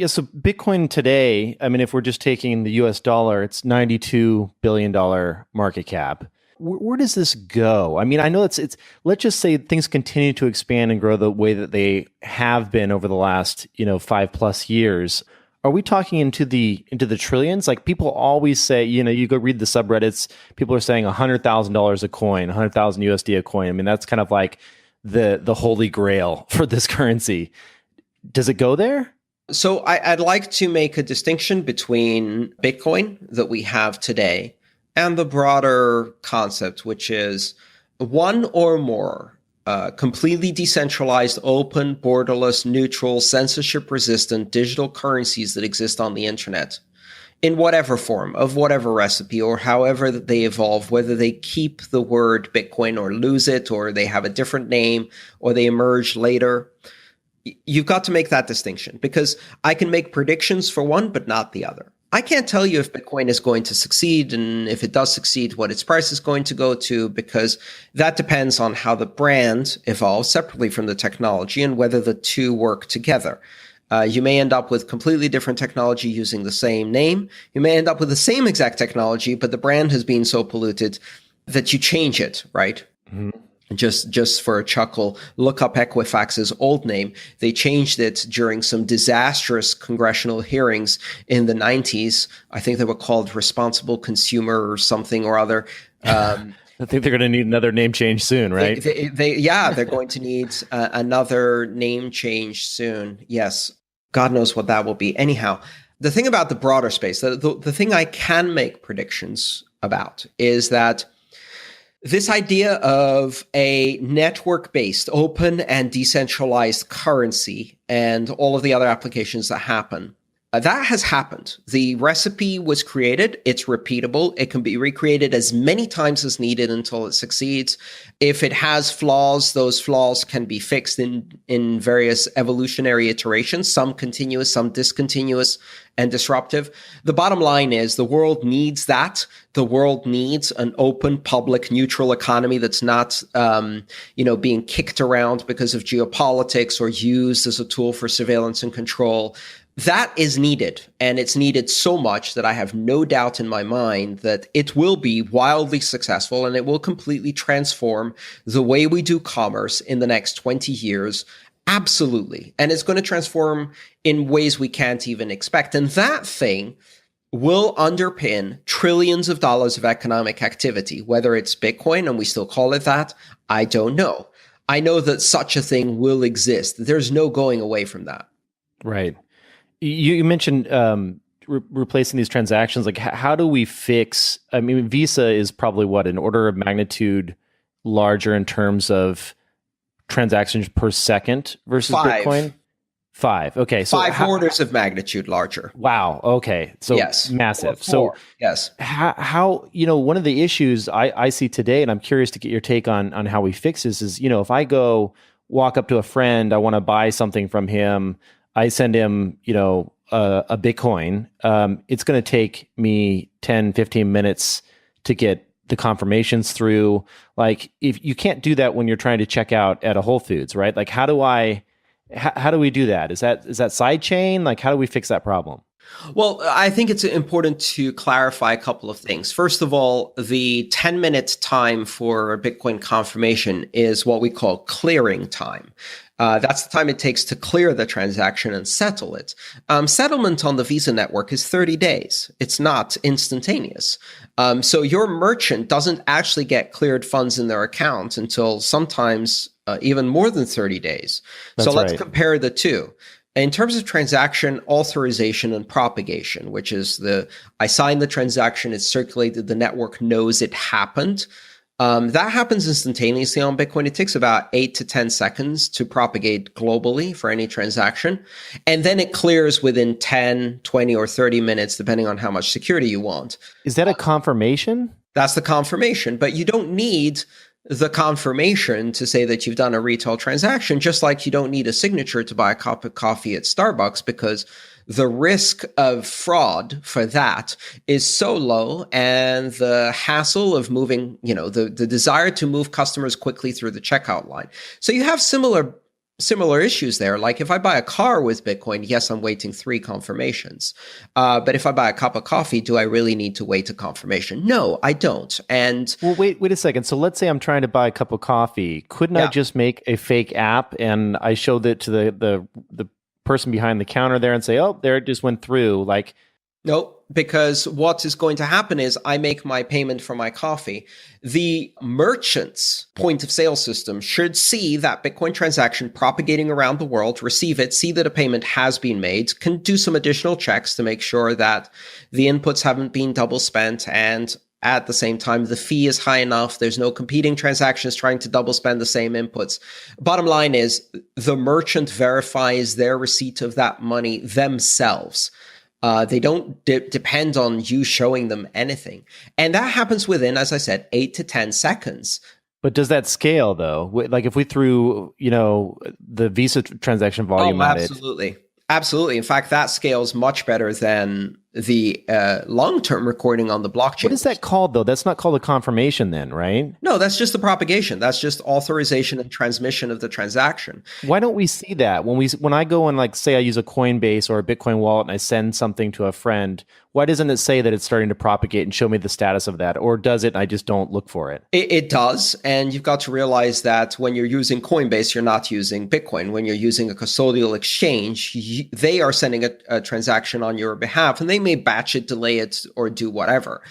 Yeah, so Bitcoin today, I mean, if we're just taking the US dollar, it's $92 billion market cap. Where does this go? I mean, I know it's let's just say things continue to expand and grow the way that they have been over the last, 5+ years. Are we talking into the trillions? Like people always say, you go read the subreddits, people are saying $100,000 a coin, 100,000 USD a coin. I mean, that's kind of like the holy grail for this currency. Does it go there? So I'd like to make a distinction between Bitcoin that we have today and the broader concept, which is one or more completely decentralized, open, borderless, neutral, censorship-resistant digital currencies that exist on the internet in whatever form, of whatever recipe, or however that they evolve, whether they keep the word Bitcoin or lose it, or they have a different name, or they emerge later. You've got to make that distinction because I can make predictions for one, but not the other. I can't tell you if Bitcoin is going to succeed, and if it does succeed, what its price is going to go to, because that depends on how the brand evolves separately from the technology and whether the two work together. You may end up with completely different technology using the same name. You may end up with the same exact technology, but the brand has been so polluted that you change it, right? Mm-hmm. Just for a chuckle, look up Equifax's old name. They changed it during some disastrous congressional hearings in the 90s. I think they were called Responsible Consumer or something or other. I think they're going to need another name change soon, right? They're going to need another name change soon. Yes. God knows what that will be. Anyhow, the thing about the broader space, the thing I can make predictions about is that this idea of a network-based, open and decentralized currency and all of the other applications that happen, that has happened. The recipe was created. It's repeatable. It can be recreated as many times as needed until it succeeds. If it has flaws, those flaws can be fixed in various evolutionary iterations, some continuous, some discontinuous and disruptive. The bottom line is the world needs that. The world needs an open, public, neutral economy that's not, being kicked around because of geopolitics or used as a tool for surveillance and control. That is needed, and it's needed so much that I have no doubt in my mind that it will be wildly successful and it will completely transform the way we do commerce in the next 20 years. Absolutely. And it's going to transform in ways we can't even expect. And that thing will underpin trillions of dollars of economic activity. Whether it's Bitcoin, and we still call it that, I don't know. I know that such a thing will exist. There's no going away from that. Right. You mentioned replacing these transactions. Like, how do we fix? I mean, Visa is probably an order of magnitude larger in terms of transactions per second versus 5. Bitcoin. 5. Okay, so 5 orders of magnitude larger. Wow. Okay, so yes, massive. 4. So yes, how one of the issues I see today, and I'm curious to get your take on how we fix this, is if I go walk up to a friend, I want to buy something from him. I send him, a Bitcoin. It's going to take me 10, 15 minutes to get the confirmations through. Like, if you can't do that when you're trying to check out at a Whole Foods, right? Like, how do we do that? Is that sidechain? Like, how do we fix that problem? Well, I think it's important to clarify a couple of things. First of all, the 10-minute time for Bitcoin confirmation is what we call clearing time. That's the time it takes to clear the transaction and settle it. Settlement on the Visa network is 30 days. It's not instantaneous. So your merchant doesn't actually get cleared funds in their account until sometimes even more than 30 days. So let's compare the two. In terms of transaction authorization and propagation, which is I signed the transaction, it's circulated, the network knows it happened. That happens instantaneously on Bitcoin. It takes about 8 to 10 seconds to propagate globally for any transaction. And then it clears within 10, 20, or 30 minutes, depending on how much security you want. Is that a confirmation? That's the confirmation, but you don't need the confirmation to say that you've done a retail transaction, just like you don't need a signature to buy a cup of coffee at Starbucks, because the risk of fraud for that is so low, and the hassle of moving, the desire to move customers quickly through the checkout line. So you have similar similar issues there. Like if I buy a car with Bitcoin, yes, I'm waiting 3 confirmations. But if I buy a cup of coffee, do I really need to wait a confirmation? No, I don't. And Well, wait a second. So let's say I'm trying to buy a cup of coffee. Couldn't I just make a fake app and I show that to the person behind the counter there and say, "Oh, there it just went through." Like, no, because what is going to happen is I make my payment for my coffee. The merchant's point of sale system should see that Bitcoin transaction propagating around the world, receive it, see that a payment has been made, can do some additional checks to make sure that the inputs haven't been double spent, and at the same time, the fee is high enough. There's no competing transactions trying to double spend the same inputs. Bottom line is the merchant verifies their receipt of that money themselves. They don't depend on you showing them anything. And that happens within, as I said, 8 to 10 seconds. but does that scale though? Like if we threw, the Visa transaction volume at it. Absolutely. Absolutely. In fact, that scales much better than the long-term recording on the blockchain. What is that called, though? That's not called a confirmation then, right? No, that's just the propagation. That's just authorization and transmission of the transaction. Why don't we see that? When I go and, like, say I use a Coinbase or a Bitcoin wallet and I send something to a friend, why doesn't it say that it's starting to propagate and show me the status of that? Or does it and I just don't look for it? It does. And you've got to realize that when you're using Coinbase, you're not using Bitcoin. When you're using a custodial exchange, they are sending a transaction on your behalf, and they may batch it, delay it, or do whatever.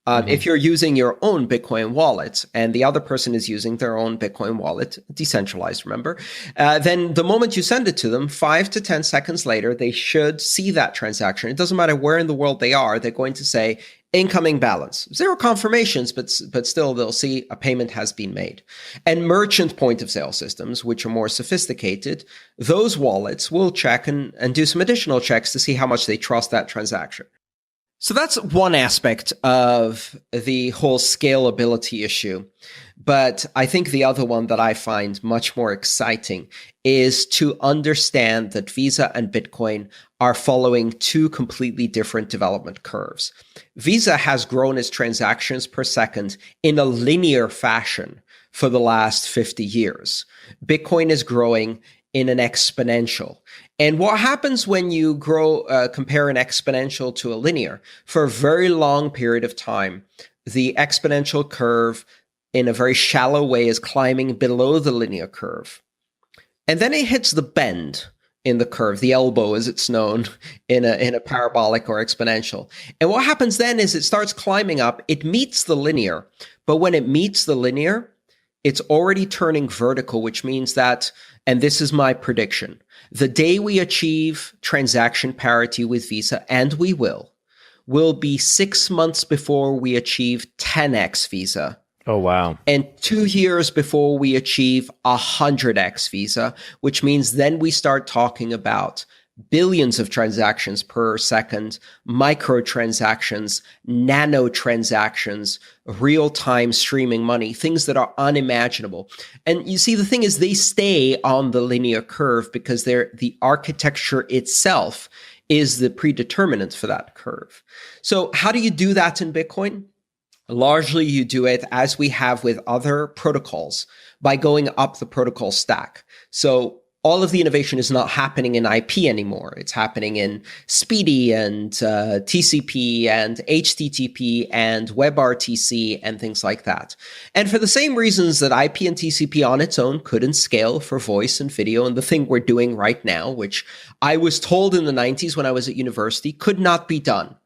If you're using your own Bitcoin wallet and the other person is using their own Bitcoin wallet, decentralized, remember, then the moment you send it to them, 5 to 10 seconds later, they should see that transaction. It doesn't matter where in the world they are. They're going to say incoming balance, 0 confirmations, but still they'll see a payment has been made. And merchant point of sale systems, which are more sophisticated, those wallets will check and do some additional checks to see how much they trust that transaction. So that's one aspect of the whole scalability issue. But I think the other one that I find much more exciting is to understand that Visa and Bitcoin are following 2 completely different development curves. Visa has grown its transactions per second in a linear fashion for the last 50 years. Bitcoin is growing in an exponential. And what happens when you compare an exponential to a linear? For a very long period of time, the exponential curve in a very shallow way is climbing below the linear curve. And then it hits the bend in the curve, the elbow as it's known in a parabolic or exponential. And what happens then is it starts climbing up, it meets the linear, but when it meets the linear, it's already turning vertical, which means that, and this is my prediction, the day we achieve transaction parity with Visa, and we will be 6 months before we achieve 10x Visa. Oh, wow. And 2 years before we achieve 100x Visa, which means then we start talking about billions of transactions per second, microtransactions, nano transactions, real-time streaming money, things that are unimaginable. And you see, the thing is, they stay on the linear curve because the architecture itself is the predeterminant for that curve. So how do you do that in Bitcoin? Largely, you do it as we have with other protocols by going up the protocol stack. So all of the innovation is not happening in IP anymore. It's happening in Speedy and TCP and HTTP and WebRTC and things like that. And for the same reasons that IP and TCP on its own couldn't scale for voice and video, and the thing we're doing right now, which I was told in the 90s when I was at university, could not be done.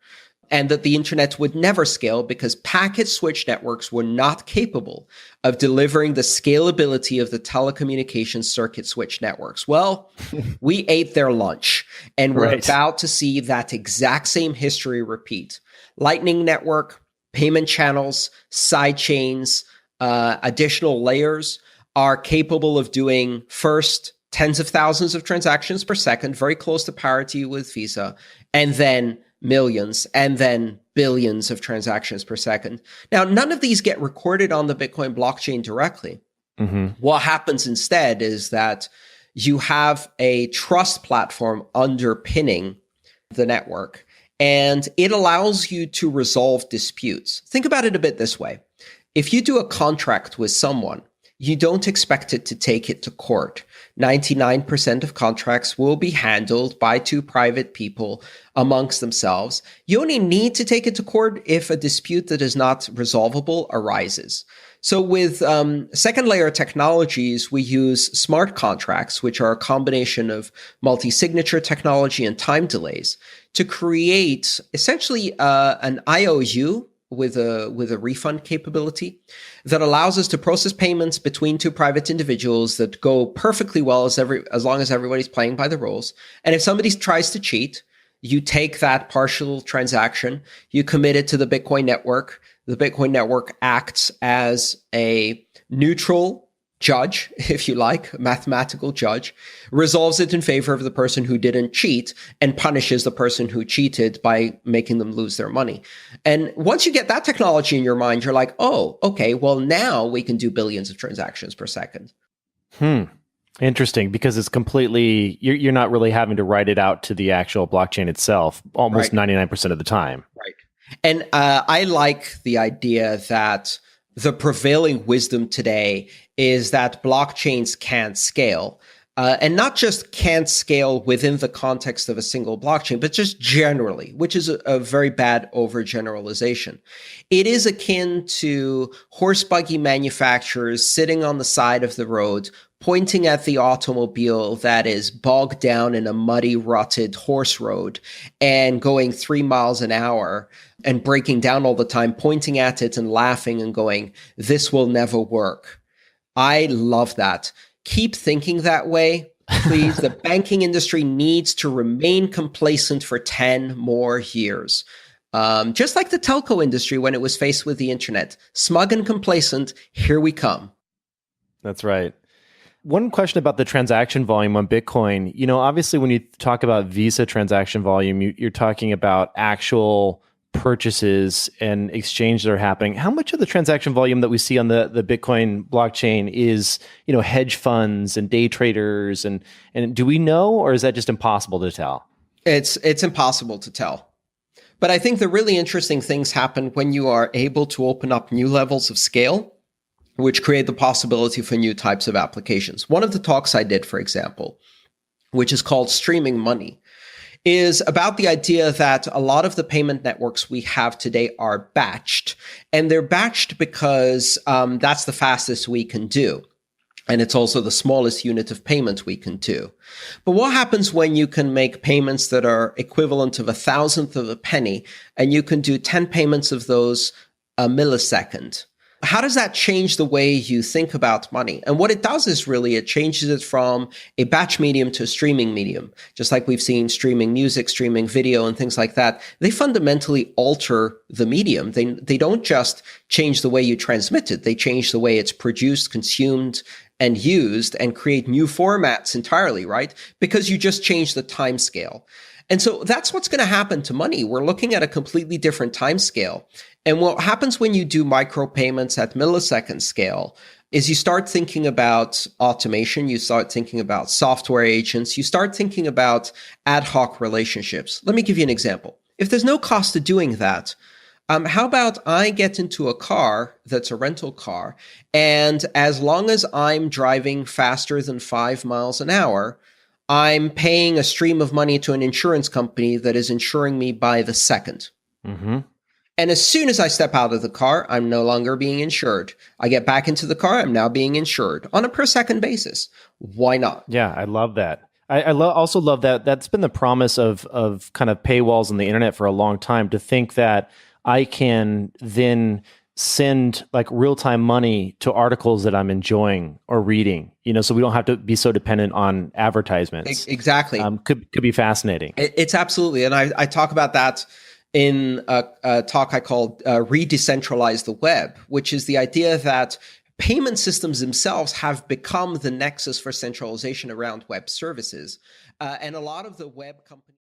And that the internet would never scale because packet switch networks were not capable of delivering the scalability of the telecommunications circuit switch networks. Well, we ate their lunch, and we're about to see that exact same history repeat. Lightning Network, payment channels, side chains, additional layers are capable of doing first tens of thousands of transactions per second, very close to parity with Visa, and then millions, and then billions of transactions per second. Now, none of these get recorded on the Bitcoin blockchain directly. What happens instead is that you have a trust platform underpinning the network, and it allows you to resolve disputes. Think about it a bit this way. If you do a contract with someone, you don't expect it to take it to court. 99% of contracts will be handled by two private people amongst themselves. You only need to take it to court if a dispute that is not resolvable arises. So with second layer technologies, we use smart contracts, which are a combination of multi-signature technology and time delays, to create essentially an IOU with a refund capability that allows us to process payments between two private individuals that go perfectly well as long as everybody's playing by the rules. And if somebody tries to cheat, you take that partial transaction, you commit it to the Bitcoin network. The Bitcoin network acts as a neutral judge, if you like, a mathematical judge, resolves it in favor of the person who didn't cheat and punishes the person who cheated by making them lose their money. And once you get that technology in your mind, you're like, oh, okay, well, now we can do billions of transactions per second. Interesting, because it's completely, you're not really having to write it out to the actual blockchain itself almost 99% of the time. Right. And I like the idea that the prevailing wisdom today is that blockchains can't scale. And not just can't scale within the context of a single blockchain, but just generally, which is a very bad overgeneralization. It is akin to horse buggy manufacturers sitting on the side of the road, pointing at the automobile that is bogged down in a muddy, rutted horse road and going 3 miles an hour and breaking down all the time, pointing at it and laughing and going, this will never work. I love that. Keep thinking that way, please. The banking industry needs to remain complacent for 10 more years. Just like the telco industry when it was faced with the internet. Smug and complacent, here we come. That's right. One question about the transaction volume on Bitcoin. Obviously, when you talk about Visa transaction volume, you're talking about actual purchases and exchanges that are happening. How much of the transaction volume that we see on the Bitcoin blockchain is, hedge funds and day traders, and do we know, or is that just impossible to tell? It's impossible to tell. But I think the really interesting things happen when you are able to open up new levels of scale, which create the possibility for new types of applications. One of the talks I did, for example, which is called Streaming Money, is about the idea that a lot of the payment networks we have today are batched. And they're batched because that's the fastest we can do. And it's also the smallest unit of payment we can do. But what happens when you can make payments that are equivalent of 1,000th of a penny, and you can do 10 payments of those a millisecond? How does that change the way you think about money? And what it does is really it changes it from a batch medium to a streaming medium. Just like we've seen streaming music, streaming video, and things like that. They fundamentally alter the medium. They don't just change the way you transmit it. They change the way it's produced, consumed, and used, and create new formats entirely, right? Because you just change the time scale. And so that's what's going to happen to money. We're looking at a completely different time scale. And what happens when you do micropayments at millisecond scale is you start thinking about automation, you start thinking about software agents, you start thinking about ad hoc relationships. Let me give you an example. If there's no cost to doing that, how about I get into a car that's a rental car, and as long as I'm driving faster than 5 miles an hour, I'm paying a stream of money to an insurance company that is insuring me by the second. Mm-hmm. And as soon as I step out of the car, I'm no longer being insured. I get back into the car, I'm now being insured on a per second basis. Why not? Yeah, I love that. I also love that. That's been the promise of kind of paywalls on the internet for a long time, to think that I can then send like real-time money to articles that I'm enjoying or reading, so we don't have to be so dependent on advertisements. Exactly. Could be fascinating. It's absolutely. And I talk about that in a talk I called Re-Decentralize the Web, which is the idea that payment systems themselves have become the nexus for centralization around web services. And a lot of the web companies